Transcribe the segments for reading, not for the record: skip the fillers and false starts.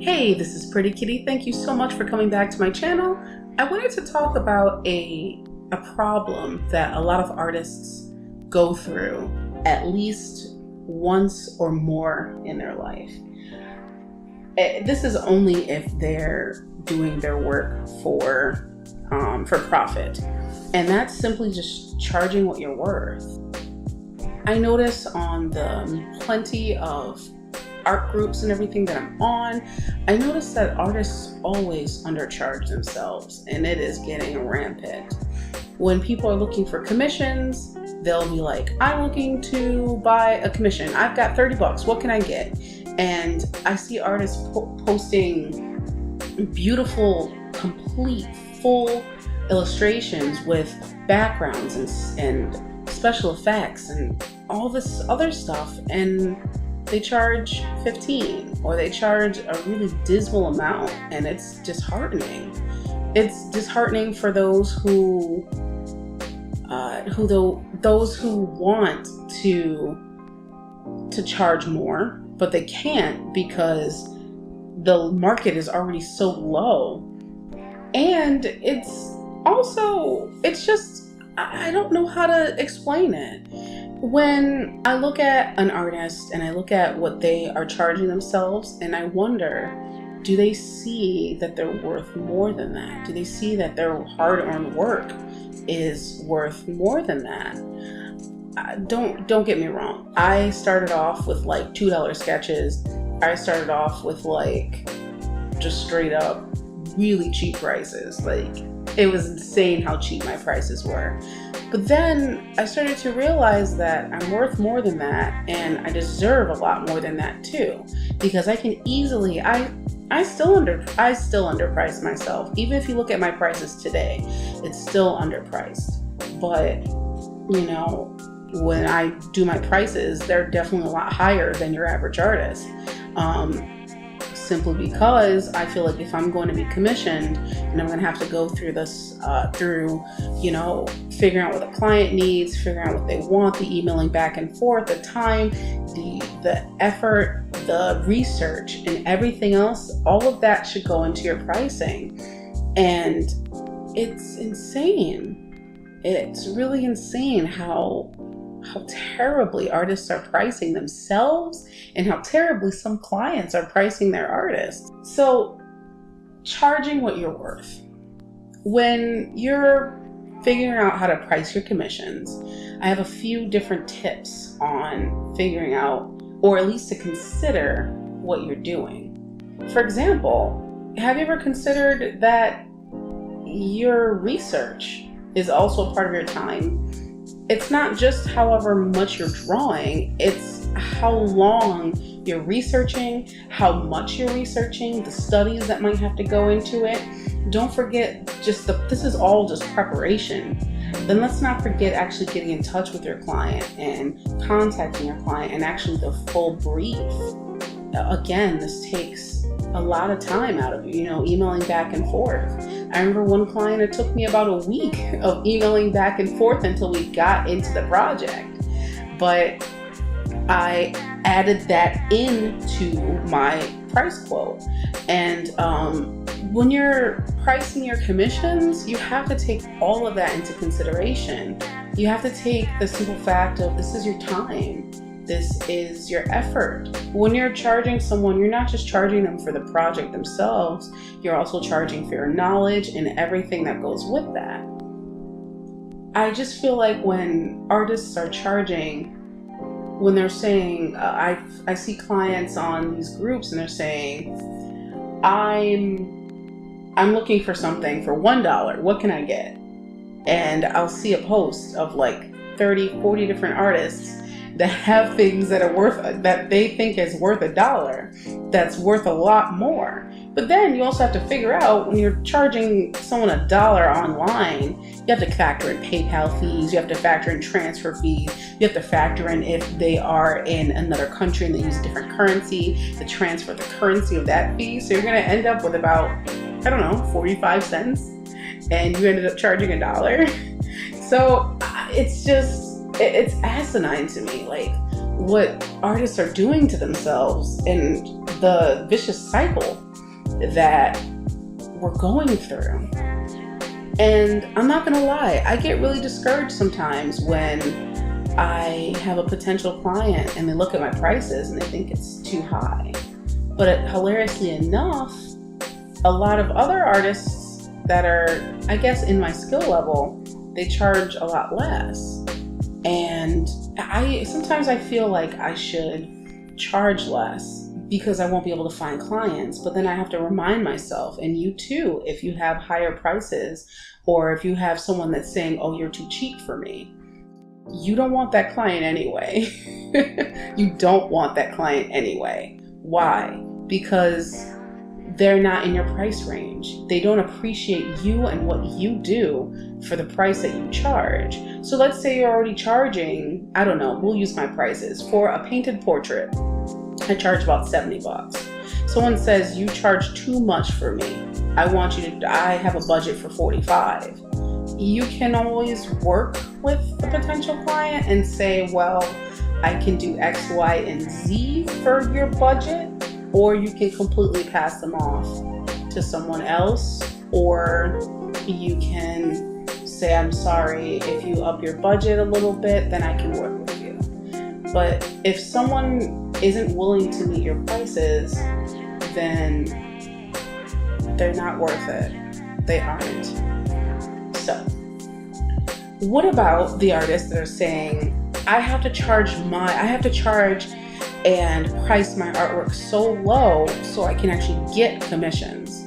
Hey, this is Pretty Kitty. Thank you so much for coming back to my channel. I wanted to talk about a problem that a lot of artists go through at least once or more in their life. This is only if they're doing their work for profit, and that's simply just charging what you're worth. I notice on the plenty of art groups and everything that I'm on, I notice that artists always undercharge themselves, and it is getting rampant. When people are looking for commissions, they'll be like, I'm looking to buy a commission. I've got 30 bucks. What can I get? And I see artists posting beautiful, complete, full illustrations with backgrounds and special effects and all this other stuff, and they charge 15 or they charge a really dismal amount, and it's disheartening. It's disheartening for those who want to charge more, but they can't because the market is already so low. And it's just, I don't know how to explain it. When I look at an artist and I look at what they are charging themselves, and I wonder, do they see that they're worth more than that? Do they see that their hard-earned work is worth more than that? Don't get me wrong. I started off with like $2 sketches. I started off with like just straight up really cheap prices. Like, it was insane how cheap my prices were. But then I started to realize that I'm worth more than that, and I deserve a lot more than that too, because I can easily, I still underprice myself. Even if you look at my prices today, it's still underpriced. But you know, when I do my prices, they're definitely a lot higher than your average artist. Simply because I feel like if I'm going to be commissioned and I'm going to have to go through this, figuring out what the client needs, figuring out what they want, the emailing back and forth, the time, the effort, the research, and everything else, all of that should go into your pricing. And it's insane. It's really insane how terribly artists are pricing themselves and how terribly some clients are pricing their artists. So, charging what you're worth. When you're figuring out how to price your commissions, I have a few different tips on figuring out, or at least to consider, what you're doing. For example, have you ever considered that your research is also a part of your time? It's not just however much you're drawing, it's how long you're researching, how much you're researching, the studies that might have to go into it. Don't forget, this is all just preparation. Then let's not forget actually getting in touch with your client and contacting your client and actually the full brief. Again, this takes a lot of time out of you, emailing back and forth. I remember one client, it took me about a week of emailing back and forth until we got into the project. But I added that into my price quote. And when you're pricing your commissions, you have to take all of that into consideration. You have to take the simple fact of, this is your time. This is your effort. When you're charging someone, you're not just charging them for the project themselves, you're also charging for your knowledge and everything that goes with that. I just feel like when artists are charging, when they're saying, I see clients on these groups and they're saying, I'm looking for something for $1, what can I get? And I'll see a post of like 30, 40 different artists that have things that they think is worth $1, that's worth a lot more. But then you also have to figure out, when you're charging someone $1 online, you have to factor in PayPal fees, you have to factor in transfer fees, you have to factor in if they are in another country and they use a different currency, to transfer the currency of that fee. So you're going to end up with about, 45 cents, and you ended up charging $1. So it's asinine to me, like what artists are doing to themselves and the vicious cycle that we're going through. And I'm not gonna lie, I get really discouraged sometimes when I have a potential client and they look at my prices and they think it's too high. But hilariously enough, a lot of other artists that are, I guess, in my skill level, they charge a lot less. And sometimes I feel like I should charge less because I won't be able to find clients. But then I have to remind myself, and you too, if you have higher prices, or if you have someone that's saying, oh, you're too cheap for me, you don't want that client anyway. You don't want that client anyway. Why? Because they're not in your price range. They don't appreciate you and what you do for the price that you charge. So let's say you're already charging, I don't know, we'll use my prices. For a painted portrait, I charge about $70. Someone says, you charge too much for me. I have a budget for $45. You can always work with a potential client and say, well, I can do X, Y, and Z for your budget, or you can completely pass them off to someone else, or you can say, I'm sorry, if you up your budget a little bit, then I can work with you. But if someone isn't willing to meet your prices, then they're not worth it. They aren't. So, what about the artists that are saying, I have to charge and price my artwork so low so I can actually get commissions?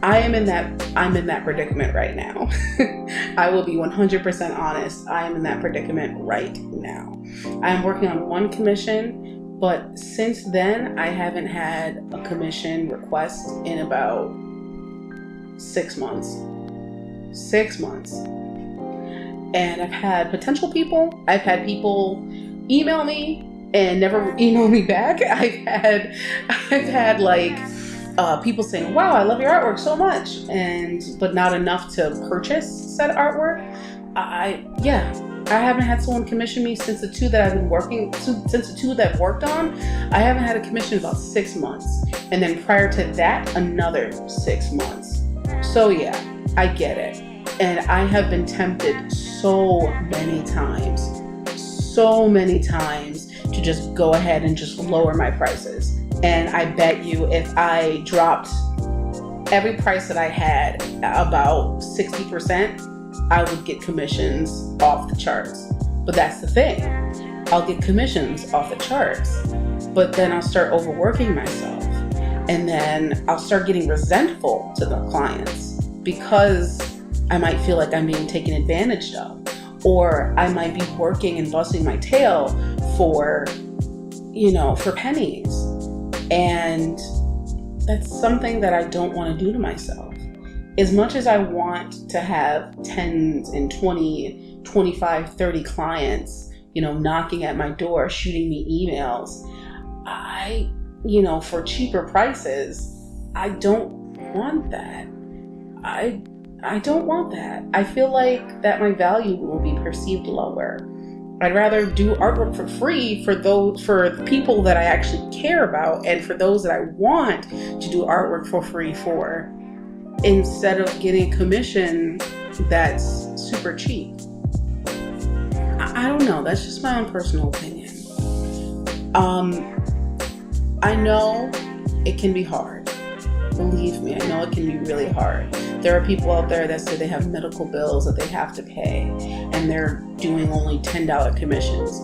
I'm in that predicament right now. I will be 100% honest. I am in that predicament right now. I'm working on one commission, but since then I haven't had a commission request in about 6 months. 6 months. And I've had people email me and never email me back. I've had like people saying, wow, I love your artwork so much, but not enough to purchase said artwork. I haven't had someone commission me since the two that I've worked on. I haven't had a commission in about 6 months. And then prior to that, another 6 months. So yeah, I get it. And I have been tempted so many times to just go ahead and just lower my prices. And I bet you if I dropped every price that I had about 60%, I would get commissions off the charts. But that's the thing. I'll get commissions off the charts, but then I'll start overworking myself. And then I'll start getting resentful to the clients because I might feel like I'm being taken advantage of, or I might be working and busting my tail for pennies. And that's something that I don't want to do to myself. As much as I want to have 10 and 20, 25, 30 clients, knocking at my door, shooting me emails, for cheaper prices, I don't want that. I don't want that. I feel like that my value will be perceived lower. I'd rather do artwork for free for the people that I actually care about, and for those that I want to do artwork for free for, instead of getting a commission that's super cheap. I don't know. That's just my own personal opinion. I know it can be hard. Believe me, I know it can be really hard. There are people out there that say they have medical bills that they have to pay, and they're doing only $10 commissions.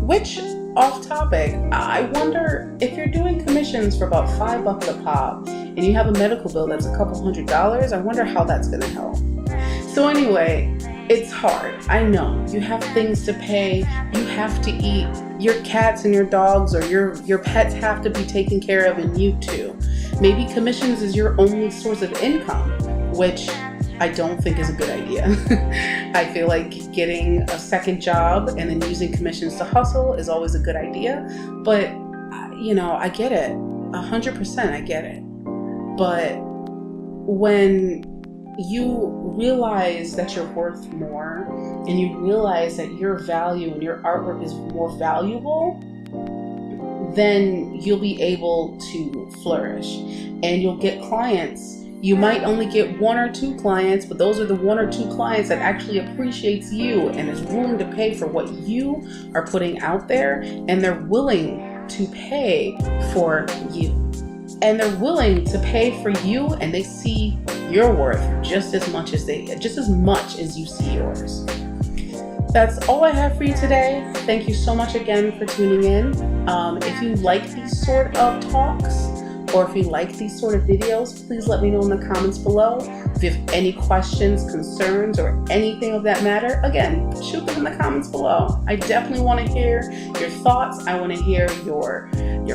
Which, off topic, I wonder if you're doing commissions for about $5 a pop, and you have a medical bill that's a couple $100s, I wonder how that's gonna help. So anyway, it's hard. I know. You have things to pay. You have to eat. Your cats and your dogs or your pets have to be taken care of, and you too. Maybe commissions is your only source of income, which I don't think is a good idea. I feel like getting a second job and then using commissions to hustle is always a good idea. But, I get it. 100% I get it. But when you realize that you're worth more, and you realize that your value and your artwork is more valuable, then you'll be able to flourish and you'll get clients. You might only get 1 or 2 clients, but those are the 1 or 2 clients that actually appreciates you and is willing to pay for what you are putting out there, and they're willing to pay for you. And they're willing to pay for you, and they see your worth just as much as you see yours. That's all I have for you today. Thank you so much again for tuning in. If you like these sort of talks, or if you like these sort of videos, please let me know in the comments below. If you have any questions, concerns, or anything of that matter, again, shoot them in the comments below. I definitely want to hear your thoughts. I want to hear your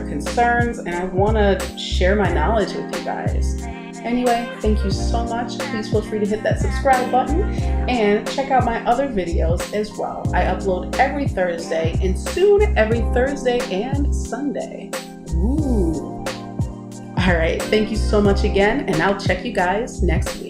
concerns, and I want to share my knowledge with you guys. Anyway, thank you so much. Please feel free to hit that subscribe button and check out my other videos as well. I upload every Thursday, and soon every Thursday and Sunday. Ooh. All right, thank you so much again, and I'll check you guys next week.